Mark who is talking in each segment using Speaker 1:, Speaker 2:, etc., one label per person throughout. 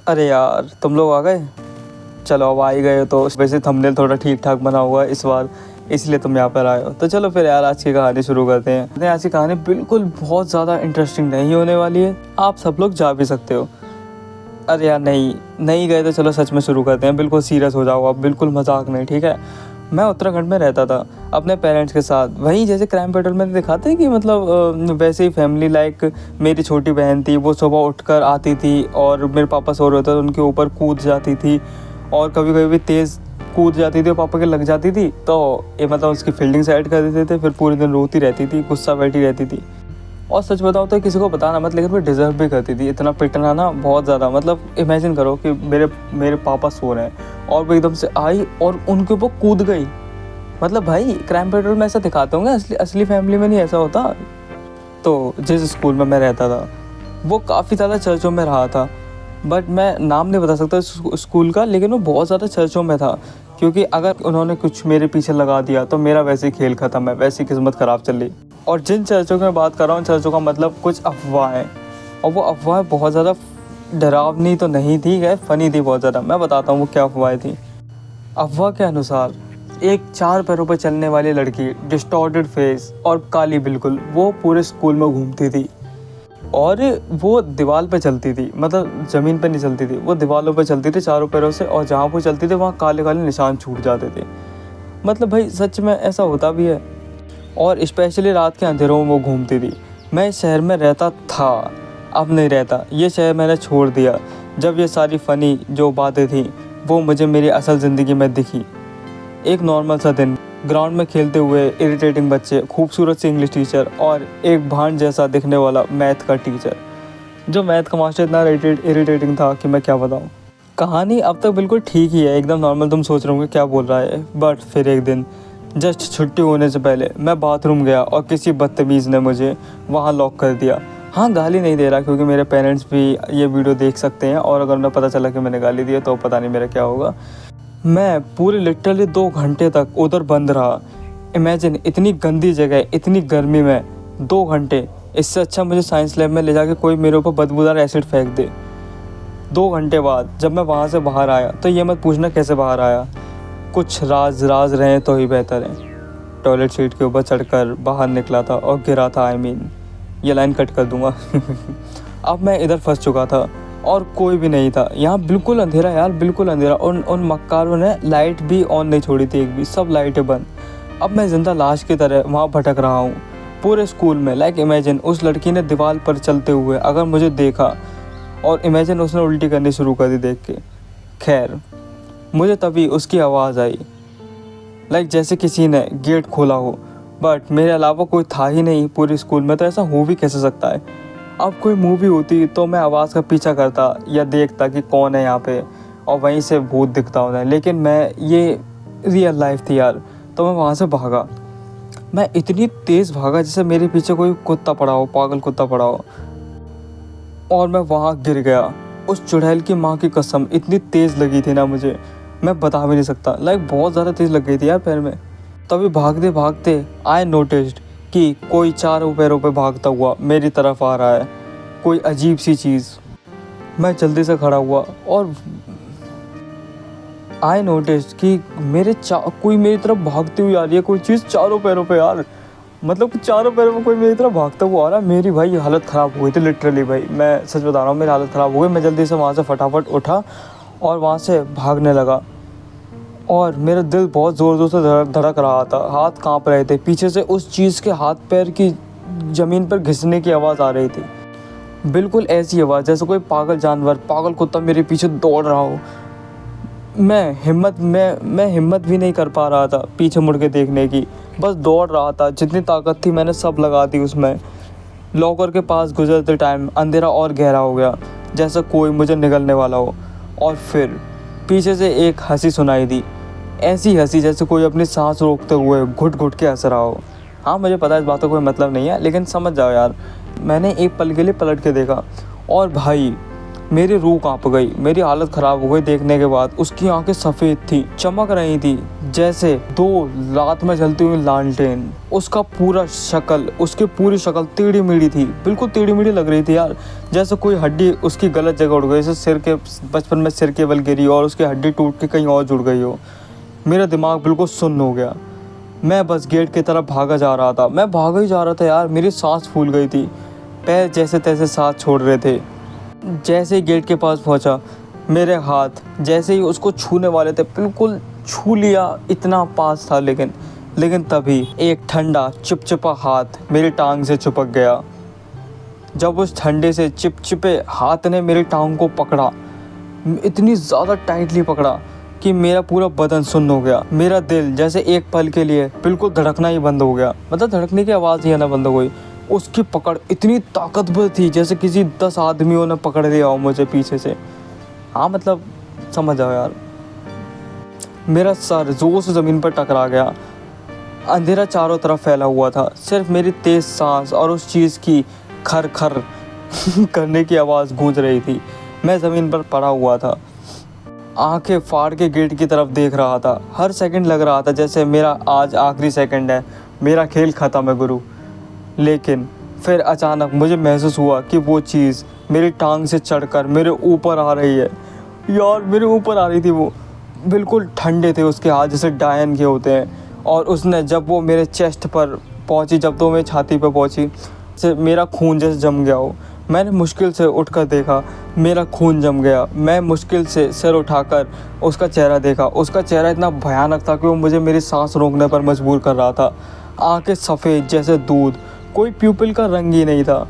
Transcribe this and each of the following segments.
Speaker 1: अरे यार तुम लोग आ गए। चलो अब आ ही गए तो वैसे थंबनेल थोड़ा ठीक ठाक बना हुआ है इस बार, इसलिए तुम यहाँ पर आए हो। तो चलो फिर यार आज की कहानी शुरू करते हैं। आज की कहानी बिल्कुल बहुत ज़्यादा इंटरेस्टिंग नहीं होने वाली है, आप सब लोग जा भी सकते हो। अरे यार नहीं गए तो चलो सच में शुरू करते हैं। बिल्कुल सीरियस हो जाओ आप, बिल्कुल मजाक नहीं, ठीक है। मैं उत्तराखंड में रहता था अपने पेरेंट्स के साथ, वहीं जैसे क्राइम पेट्रोल में दिखाते हैं कि मतलब वैसे ही फैमिली लाइक। मेरी छोटी बहन थी, वो सुबह उठकर आती थी और मेरे पापा सो रहे होते तो उनके ऊपर कूद जाती थी और कभी कभी तेज़ कूद जाती थी और पापा के लग जाती थी, तो ये मतलब उसकी फील्डिंग साइड कर देते थे। फिर पूरे दिन रोती रहती थी, गुस्सा बैठी रहती थी। और सच बताओ तो किसी को बताना मत, लेकिन वो डिज़र्व भी करती थी इतना पिटना ना, बहुत ज़्यादा। मतलब इमेजिन करो कि मेरे पापा सो रहे हैं और वो एकदम से आई और उनके ऊपर कूद गई। मतलब भाई क्राइम पेट्रोल में ऐसा दिखाते होंगे, असली फैमिली में नहीं ऐसा होता। तो जिस स्कूल में मैं रहता था वो काफ़ी ज़्यादा चर्चों में रहा था, बट मैं नाम नहीं बता सकता स्कूल का, लेकिन वो बहुत ज़्यादा चर्चों में था। क्योंकि अगर उन्होंने कुछ मेरे पीछे लगा दिया तो मेरा वैसे ही खेल ख़त्म है, वैसी किस्मत ख़राब चल रही। और जिन चर्चों की मैं बात कर रहा हूँ, चर्चों का मतलब कुछ अफवाहें, और वो अफवाहें बहुत ज़्यादा डरावनी तो नहीं थी, है फ़नी थी बहुत ज़्यादा। मैं बताता हूँ वो क्या अफवाहें थी। अफवाह के अनुसार एक 4 पैरों पर चलने वाली लड़की, डिस्टॉर्टेड फेस और काली बिल्कुल, वो पूरे स्कूल में घूमती थी। और वो दीवार पे चलती थी, मतलब ज़मीन पे नहीं चलती थी, वो दीवारों पे चलती थी चारों पैरों से, और जहाँ वो चलती थी वहाँ काले काले निशान छूट जाते थे। मतलब भाई सच में ऐसा होता भी है। और स्पेशली रात के अंधेरों में वो घूमती थी। मैं इस शहर में रहता था, अब नहीं रहता। ये शहर मैंने छोड़ दिया जब ये सारी फ़नी जो बातें थी वो मुझे मेरी असल ज़िंदगी में दिखी। एक नॉर्मल सा दिन, ग्राउंड में खेलते हुए इरिटेटिंग बच्चे, खूबसूरत सी इंग्लिश टीचर और एक भांड जैसा दिखने वाला मैथ का टीचर। जो मैथ का मास्टर इतना इरिटेटिंग था कि मैं क्या बताऊँ। कहानी अब तक बिल्कुल ठीक ही है, एकदम नॉर्मल। तुम सोच रहे होंगे क्या बोल रहा है। बट फिर एक दिन जस्ट छुट्टी होने से पहले मैं बाथरूम गया और किसी बदतमीज़ ने मुझे वहाँ लॉक कर दिया। हाँ, गाली नहीं दे रहा क्योंकि मेरे पेरेंट्स भी ये वीडियो देख सकते हैं, और अगर उन्हें पता चला कि मैंने गाली दी तो पता नहीं मेरा क्या होगा। मैं पूरे लिटरली 2 घंटे तक उधर बंद रहा। इमेजिन, इतनी गंदी जगह, इतनी गर्मी में 2 घंटे। इससे अच्छा मुझे साइंस लैब में ले जाके कोई मेरे ऊपर बदबूदार एसिड फेंक दे। 2 घंटे बाद जब मैं वहाँ से बाहर आया तो ये मत पूछना कैसे बाहर आया, कुछ राज रहें तो ही बेहतर है। टॉयलेट सीट के ऊपर चढ़कर बाहर निकला था और गिरा था। ये लाइन कट कर दूंगा। अब मैं इधर फंस चुका था और कोई भी नहीं था यहाँ। बिल्कुल अंधेरा यार, बिल्कुल अंधेरा। उन मक्कारों ने लाइट भी ऑन नहीं छोड़ी थी, एक भी, सब लाइटें बंद। अब मैं जिंदा लाश की तरह वहाँ भटक रहा हूँ पूरे स्कूल में। लाइक इमेजिन, उस लड़की ने दीवार पर चलते हुए अगर मुझे देखा, और इमेजिन उसने उल्टी करनी शुरू कर दी देख के। खैर, मुझे तभी उसकी आवाज़ आई, लाइक जैसे किसी ने गेट खोला हो, बट मेरे अलावा कोई था ही नहीं पूरे स्कूल में। तो ऐसा हो भी कैसे सकता है। अब कोई मूवी होती तो मैं आवाज़ का पीछा करता या देखता कि कौन है यहाँ पे, और वहीं से भूत दिखता उन्हें। लेकिन ये रियल लाइफ थी यार, तो मैं वहाँ से भागा। मैं इतनी तेज़ भागा जैसे मेरे पीछे कोई कुत्ता पड़ा हो, पागल कुत्ता पड़ा हो, और मैं वहाँ गिर गया। उस चुड़ैल की माँ की कसम, इतनी तेज़ लगी थी ना मुझे, मैं बता भी नहीं सकता। लाइक बहुत ज़्यादा तेज़ लग गई थी यार पैर में। तभी भागते भागते आई नोटिस्ड कि कोई 4 पैरों पे भागता हुआ मेरी तरफ आ रहा है, कोई अजीब सी चीज़। मैं जल्दी से खड़ा हुआ और आई नोटिस्ड कि कोई मेरी तरफ भागती हुई आ रही है, कोई चीज़ 4 पैरों पे यार। मतलब कि 4 पैरों में कोई मेरी तरफ भागता हुआ आ रहा है। मेरी भाई हालत ख़राब हो गई थी लिटरली। भाई मैं सच बता रहा हूँ, मेरी हालत ख़राब हो गई। मैं जल्दी से वहाँ से फटाफट उठा और वहाँ से भागने लगा, और मेरा दिल बहुत ज़ोर से धड़क रहा था, हाथ कांप रहे थे। पीछे से उस चीज़ के हाथ पैर की ज़मीन पर घिसने की आवाज़ आ रही थी। बिल्कुल ऐसी आवाज़ जैसे कोई पागल जानवर, पागल कुत्ता मेरे पीछे दौड़ रहा हो। मैं हिम्मत भी नहीं कर पा रहा था पीछे मुड़ के देखने की, बस दौड़ रहा था। जितनी ताकत थी मैंने सब लगा दी उसमें। लॉकर के पास गुजरते टाइम अंधेरा और गहरा हो गया, जैसे कोई मुझे निगलने वाला हो। और फिर पीछे से एक हंसी सुनाई दी, ऐसी हंसी जैसे कोई अपनी सांस रोकते हुए घुट घुट के हंस रहा हो। हाँ, मुझे पता है इस बात का कोई मतलब नहीं है, लेकिन समझ जाओ यार। मैंने एक पल के लिए पलट के देखा, और भाई मेरी रूह कांप गई, मेरी हालत ख़राब हो गई देखने के बाद। उसकी आंखें सफ़ेद थी, चमक रही थी जैसे 2 रात में जलती हुई लालटेन। उसका पूरा शक्ल, उसकी पूरी शक्ल टेढ़ी मेढ़ी थी, बिल्कुल टेढ़ी मेढ़ी लग रही थी यार, जैसे कोई हड्डी उसकी गलत जगह उड़ गई, जैसे सिर के बचपन में सिर के बल गिरी और उसकी हड्डी टूट के कहीं और जुड़ गई हो। मेरा दिमाग बिल्कुल सुन्न हो गया। मैं बस गेट की तरफ भागा जा रहा था, मैं भागा ही जा रहा था यार। मेरी सांस फूल गई थी, पैर जैसे तैसे साथ छोड़ रहे थे। जैसे ही गेट के पास पहुंचा, मेरे हाथ जैसे ही उसको छूने वाले थे, बिल्कुल छू लिया, इतना पास था। लेकिन तभी एक ठंडा चिपचिपा हाथ मेरी टांग से चिपक गया। जब उस ठंडे से चिपचिपे हाथ ने मेरी टांग को पकड़ा, इतनी ज़्यादा टाइटली पकड़ा कि मेरा पूरा बदन सुन्न हो गया। मेरा दिल जैसे एक पल के लिए बिल्कुल धड़कना ही बंद हो गया, मतलब धड़कने की आवाज़ ही आना बंद हो गई। उसकी पकड़ इतनी ताकतवर थी जैसे किसी 10 आदमियों ने पकड़ लिया हो मुझे पीछे से। हाँ मतलब समझ जाओ यार। मेरा सर जोर से ज़मीन पर टकरा गया। अंधेरा चारों तरफ फैला हुआ था, सिर्फ मेरी तेज़ सांस और उस चीज़ की खर खर करने की आवाज़ गूंज रही थी। मैं ज़मीन पर पड़ा हुआ था, आंखें फाड़ के गेट की तरफ देख रहा था। हर सेकंड लग रहा था जैसे मेरा आज आखिरी सेकंड है, मेरा खेल ख़त्म है गुरु। लेकिन फिर अचानक मुझे महसूस हुआ कि वो चीज़ मेरी टांग से चढ़कर मेरे ऊपर आ रही है। यार मेरे ऊपर आ रही थी वो, बिल्कुल ठंडे थे उसके हाथ जैसे डायन के होते हैं। और उसने जब वो मेरे चेस्ट पर पहुंची, जब तो मेरी छाती पर पहुंची, से मेरा खून जैसे जम गया हो। मैंने मुश्किल से उठकर देखा, मेरा खून जम गया। मैं मुश्किल से सिर उठाकर उसका चेहरा देखा। उसका चेहरा इतना भयानक था कि वो मुझे मेरी सांस रोकने पर मजबूर कर रहा था। आंखें सफ़ेद जैसे दूध, कोई प्यूपिल का रंग ही नहीं था।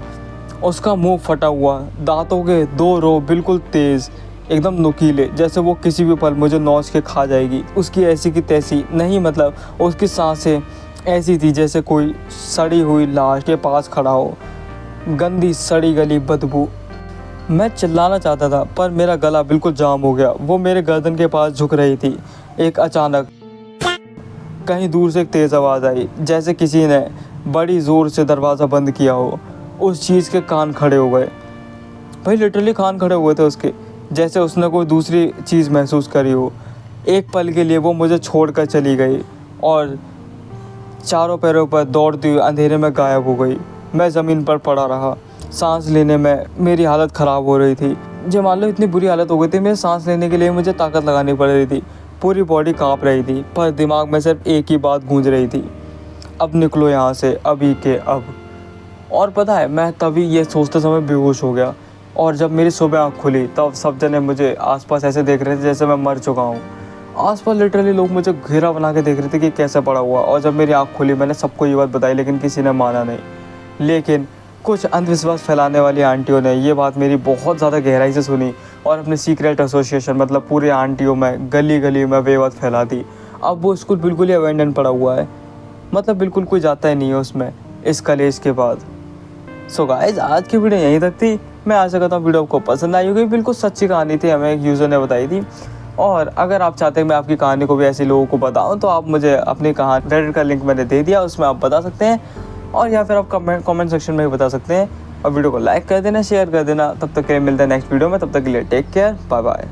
Speaker 1: उसका मुंह फटा हुआ, दांतों के 2 रो बिल्कुल तेज़, एकदम नुकीले, जैसे वो किसी भी पल मुझे नोच के खा जाएगी। उसकी ऐसी की तैसी नहीं, मतलब उसकी सांसें ऐसी थी जैसे कोई सड़ी हुई लाश के पास खड़ा हो, गंदी सड़ी गली बदबू। मैं चिल्लाना चाहता था पर मेरा गला बिल्कुल जाम हो गया। वो मेरे गर्दन के पास झुक रही थी। एक अचानक कहीं दूर से एक तेज़ आवाज़ आई, जैसे किसी ने बड़ी ज़ोर से दरवाज़ा बंद किया हो। उस चीज़ के कान खड़े हो गए भाई, लिटरली कान खड़े हुए थे उसके, जैसे उसने कोई दूसरी चीज़ महसूस करी हो। एक पल के लिए वो मुझे छोड़कर चली गई और चारों पैरों पर दौड़ती हुई अंधेरे में गायब हो गई। मैं ज़मीन पर पड़ा रहा। सांस लेने में मेरी हालत ख़राब हो रही थी। जो मान लो इतनी बुरी हालत हो गई थी, मेरे सांस लेने के लिए मुझे ताकत लगानी पड़ रही थी। पूरी बॉडी कांप रही थी, पर दिमाग में सिर्फ एक ही बात गूंज रही थी, अब निकलो यहाँ से, अभी के अब। और पता है, मैं तभी ये सोचते समय बेहोश हो गया। और जब मेरी सुबह आँख खुली तब सब जने मुझे आसपास ऐसे देख रहे थे जैसे मैं मर चुका हूँ। आसपास लिटरली लोग मुझे घेरा बना के देख रहे थे कि कैसे पड़ा हुआ। और जब मेरी आँख खुली मैंने सबको ये बात बताई, लेकिन किसी ने माना नहीं। लेकिन कुछ अंधविश्वास फैलाने वाली आंटियों ने ये बात मेरी बहुत ज़्यादा गहराई से सुनी और अपने सीक्रेट एसोसिएशन, मतलब पूरे आंटियों में, गली गली में वे बात फैला दी। अब वो स्कूल बिल्कुल ही अबेंडन पड़ा हुआ है, मतलब बिल्कुल कोई जाता ही नहीं है उसमें इस कॉलेज के बाद। सो गाइस, आज की वीडियो यहीं तक थी। मैं आशा करता हूँ वीडियो आपको पसंद आई होगी। बिल्कुल सच्ची कहानी थी, हमें एक यूज़र ने बताई थी। और अगर आप चाहते हैं मैं आपकी कहानी को भी ऐसे लोगों को बताऊँ तो आप मुझे अपनी कहानी, रेडिट का लिंक मैंने दे दिया, उसमें आप बता सकते हैं। और या फिर आप कमेंट सेक्शन में भी बता सकते हैं। और वीडियो को लाइक कर देना, शेयर कर देना। तब तक के लिए मिलते हैं नेक्स्ट वीडियो में। तब तक के लिए टेक केयर, बाय बाय।